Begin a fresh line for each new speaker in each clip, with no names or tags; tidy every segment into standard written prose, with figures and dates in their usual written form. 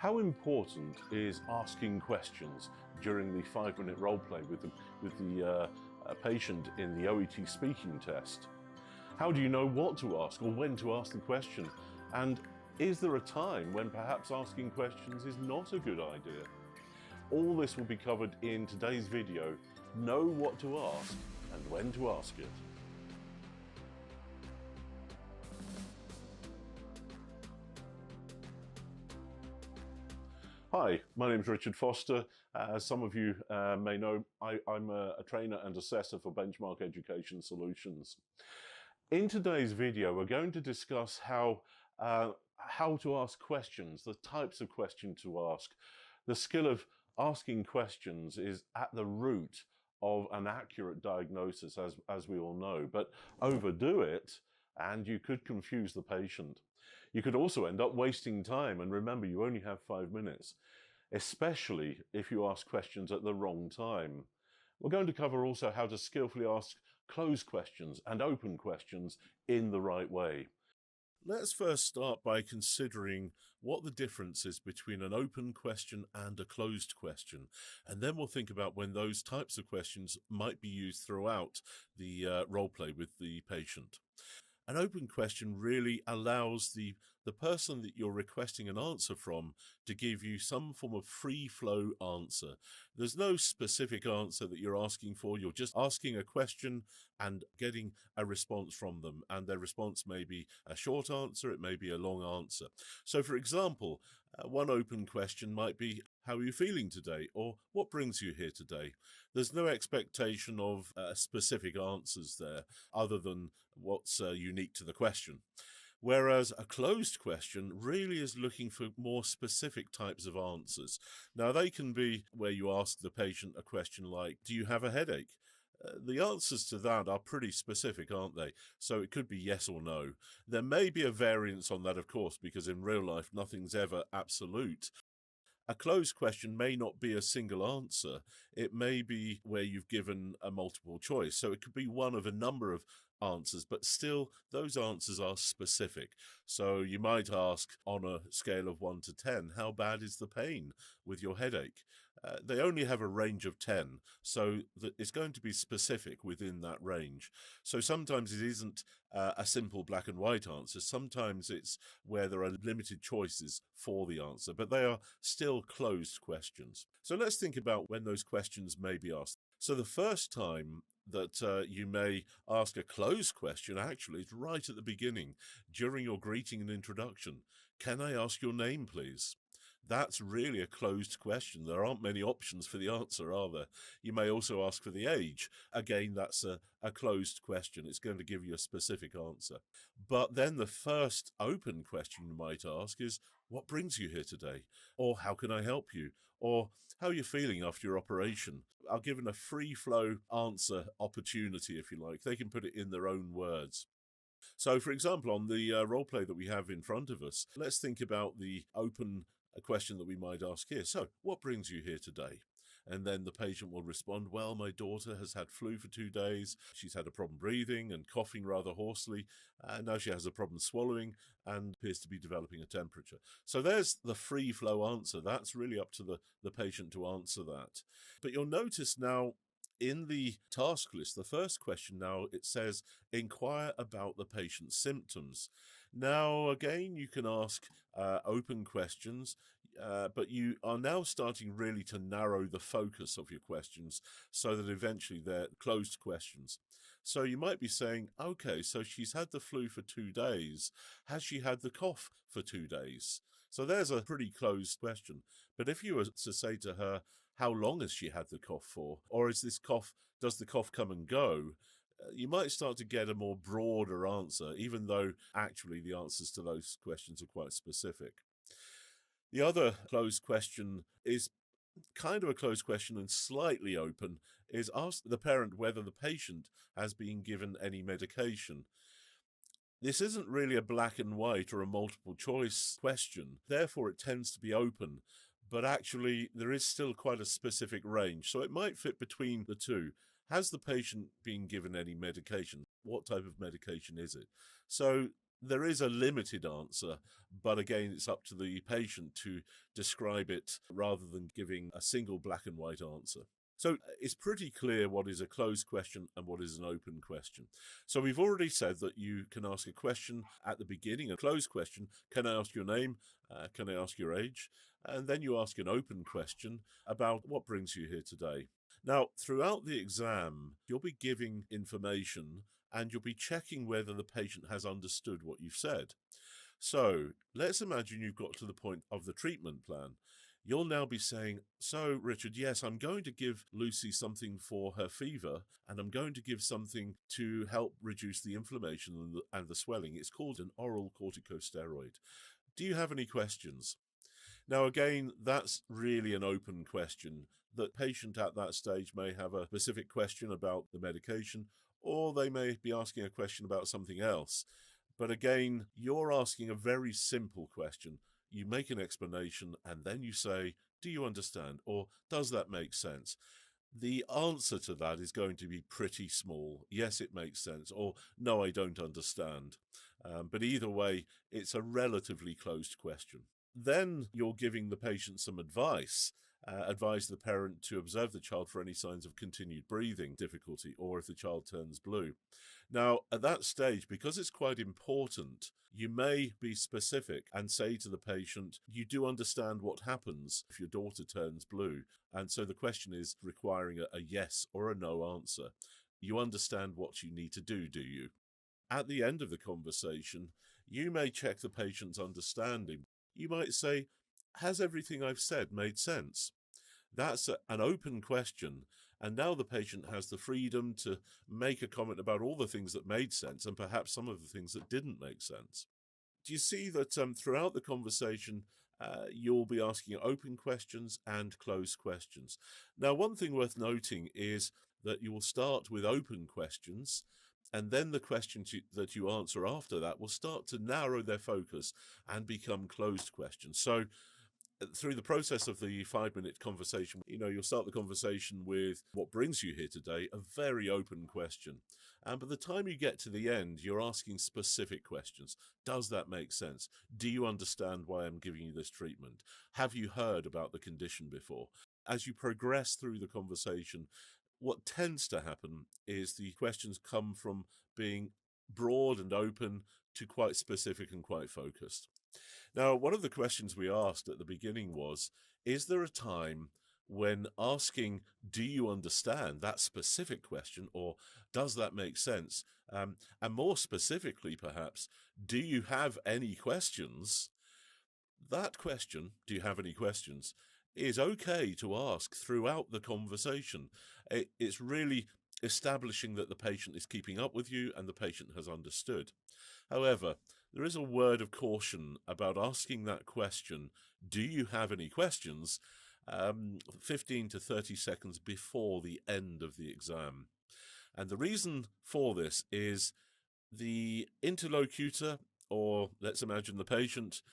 How important is asking questions during the 5-minute role play with the patient in the OET speaking test? How do you know what to ask or when to ask the question? And is there a time when perhaps asking questions is not a good idea? All this will be covered in today's video. Know what to ask and when to ask it. Hi, my name is Richard Foster. As some of you may know, I'm a trainer and assessor for Benchmark Education Solutions. In today's video, we're going to discuss how to ask questions, the types of questions to ask. The skill of asking questions is at the root of an accurate diagnosis, as we all know, but overdo it and you could confuse the patient. You could also end up wasting time, and remember, you only have 5 minutes, especially if you ask questions at the wrong time. We're going to cover also how to skillfully ask closed questions and open questions in the right way. Let's first start by considering what the difference is between an open question and a closed question, and then we'll think about when those types of questions might be used throughout the role play with the patient. An open question really allows the person that you're requesting an answer from to give you some form of free flow answer. There's no specific answer that you're asking for. You're just asking a question and getting a response from them. And their response may be a short answer, it may be a long answer. So for example, one open question might be, how are you feeling today? Or what brings you here today? There's no expectation of specific answers there other than what's unique to the question. Whereas a closed question really is looking for more specific types of answers. Now, they can be where you ask the patient a question like, do you have a headache? The answers to that are pretty specific, aren't they? So it could be yes or no. There may be a variance on that, of course, because in real life, nothing's ever absolute. A closed question may not be a single answer. It may be where you've given a multiple choice. So it could be one of a number of answers, but still those answers are specific. So you might ask on a scale of 1 to 10, how bad is the pain with your headache? They only have a range of 10, so it's going to be specific within that range. So sometimes it isn't a simple black and white answer. Sometimes it's where there are limited choices for the answer, but they are still closed questions. So let's think about when those questions may be asked. So the first time that you may ask a closed question actually is right at the beginning, during your greeting and introduction. Can I ask your name, please? That's really a closed question. There aren't many options for the answer, are there? You may also ask for the age. Again, that's a closed question. It's going to give you a specific answer. But then the first open question you might ask is, what brings you here today? Or how can I help you? Or how are you feeling after your operation? Are given a free flow answer opportunity, if you like. They can put it in their own words. So, for example, on the role play that we have in front of us, let's think about the open question that we might ask here. So, what brings you here today? And then the patient will respond, well, my daughter has had flu for 2 days. She's had a problem breathing and coughing rather hoarsely. And now she has a problem swallowing and appears to be developing a temperature. So there's the free flow answer. That's really up to the patient to answer that. But you'll notice now in the task list, the first question now, it says, inquire about the patient's symptoms. Now, again, you can ask open questions, but you are now starting really to narrow the focus of your questions so that eventually they're closed questions. So you might be saying, okay, so she's had the flu for 2 days. Has she had the cough for 2 days? So there's a pretty closed question. But if you were to say to her, how long has she had the cough for? Or does the cough come and go? You might start to get a more broader answer, even though actually the answers to those questions are quite specific. The other closed question is kind of a closed question and slightly open, is ask the parent whether the patient has been given any medication. This isn't really a black and white or a multiple choice question, therefore it tends to be open, but actually there is still quite a specific range, so it might fit between the two. Has the patient been given any medication? What type of medication is it? So There is a limited answer, but again, it's up to the patient to describe it rather than giving a single black and white answer. So it's pretty clear what is a closed question and what is an open question. So we've already said that you can ask a question at the beginning, a closed question. Can I ask your name? Can I ask your age? And then you ask an open question about what brings you here today. Now, throughout the exam, you'll be giving information and you'll be checking whether the patient has understood what you've said. So let's imagine you've got to the point of the treatment plan. You'll now be saying, so Richard, yes, I'm going to give Lucy something for her fever, and I'm going to give something to help reduce the inflammation and the swelling. It's called an oral corticosteroid. Do you have any questions? Now, again, that's really an open question. The patient at that stage may have a specific question about the medication, or they may be asking a question about something else. But again, you're asking a very simple question. You make an explanation and then you say, do you understand? Or does that make sense? The answer to that is going to be pretty small. Yes, it makes sense. Or no, I don't understand. But either way, it's a relatively closed question. Then you're giving the patient some advice. Advise the parent to observe the child for any signs of continued breathing difficulty or if the child turns blue. Now, at that stage, because it's quite important, you may be specific and say to the patient, you do understand what happens if your daughter turns blue. And so the question is requiring a yes or a no answer. You understand what you need to do you? At the end of the conversation, you may check the patient's understanding. You might say, has everything I've said made sense? That's an open question. And now the patient has the freedom to make a comment about all the things that made sense and perhaps some of the things that didn't make sense. Do you see that throughout the conversation, you'll be asking open questions and closed questions? Now, one thing worth noting is that you will start with open questions, and then the questions that you answer after that will start to narrow their focus and become closed questions. So through the process of the 5-minute conversation, you'll start the conversation with what brings you here today, a very open question. And by the time you get to the end, you're asking specific questions. Does that make sense? Do you understand why I'm giving you this treatment? Have you heard about the condition before? As you progress through the conversation, what tends to happen is the questions come from being broad and open to quite specific and quite focused. Now, one of the questions we asked at the beginning was, is there a time when asking, do you understand that specific question, or does that make sense? And more specifically, perhaps, do you have any questions? That question, do you have any questions, is okay to ask throughout the conversation. It's really establishing that the patient is keeping up with you and the patient has understood. However, there is a word of caution about asking that question, do you have any questions, 15 to 30 seconds before the end of the exam. And the reason for this is the interlocutor, or let's imagine the patient,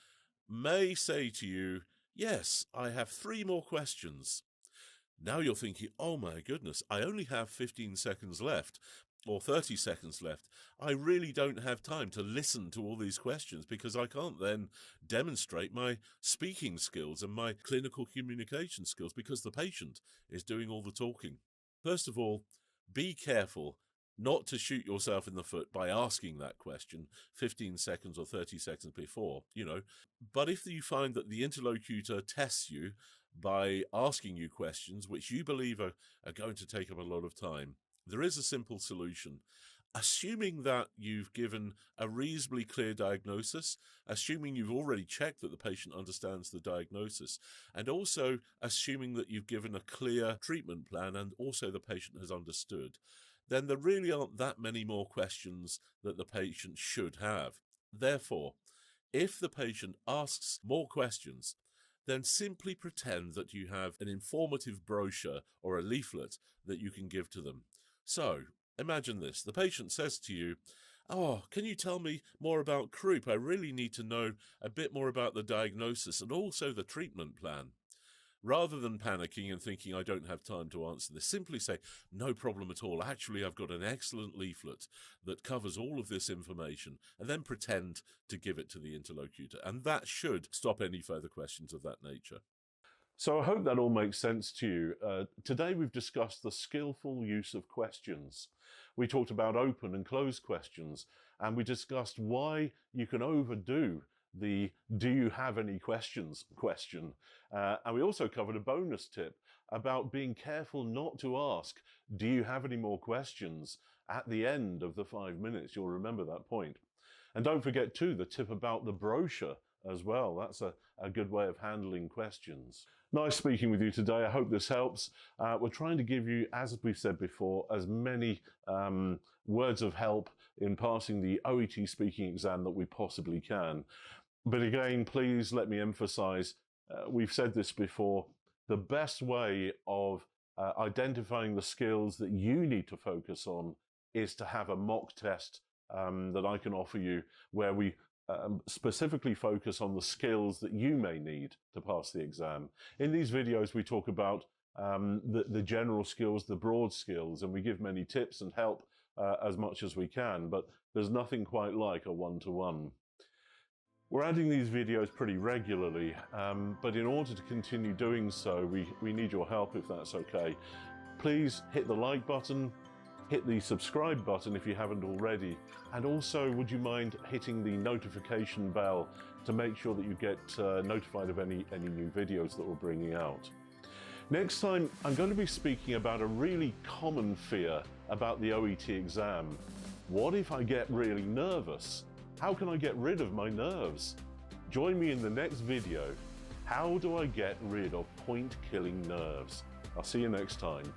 may say to you, yes, I have 3 more questions. Now you're thinking, oh my goodness, I only have 15 seconds left or 30 seconds left. I really don't have time to listen to all these questions because I can't then demonstrate my speaking skills and my clinical communication skills because the patient is doing all the talking. First of all, be careful not to shoot yourself in the foot by asking that question 15 seconds or 30 seconds before, But if you find that the interlocutor tests you by asking you questions which you believe are going to take up a lot of time, there is a simple solution. Assuming that you've given a reasonably clear diagnosis, assuming you've already checked that the patient understands the diagnosis, and also assuming that you've given a clear treatment plan and also the patient has understood, then there really aren't that many more questions that the patient should have. Therefore, if the patient asks more questions, then simply pretend that you have an informative brochure or a leaflet that you can give to them. So, imagine this. The patient says to you, oh, can you tell me more about croup? I really need to know a bit more about the diagnosis and also the treatment plan.
Rather than panicking and thinking, I don't have time to answer this, simply say, no problem at all. Actually, I've got an excellent leaflet that covers all of this information, and then pretend to give it to the interlocutor. And that should stop any further questions of that nature.
So I hope that all makes sense to you. Today we've discussed the skillful use of questions. We talked about open and closed questions, and we discussed why you can overdo the "do you have any questions" question. And we also covered a bonus tip about being careful not to ask, "do you have any more questions?" at the end of the 5 minutes. You'll remember that point. And don't forget too, the tip about the brochure as well. That's a good way of handling questions. Nice speaking with you today. I hope this helps. We're trying to give you, as we've said before, as many words of help in passing the OET speaking exam that we possibly can. But again, please let me emphasize, we've said this before, the best way of identifying the skills that you need to focus on is to have a mock test that I can offer you, where we specifically focus on the skills that you may need to pass the exam. In these videos, we talk about the general skills, the broad skills, and we give many tips and help as much as we can, but there's nothing quite like a one-to-one. We're adding these videos pretty regularly, but in order to continue doing so, we need your help, if that's okay. Please hit the like button, hit the subscribe button if you haven't already, and also would you mind hitting the notification bell to make sure that you get notified of any new videos that we're bringing out. Next time, I'm going to be speaking about a really common fear about the OET exam. What if I get really nervous? How can I get rid of my nerves? Join me in the next video. How do I get rid of point-killing nerves? I'll see you next time.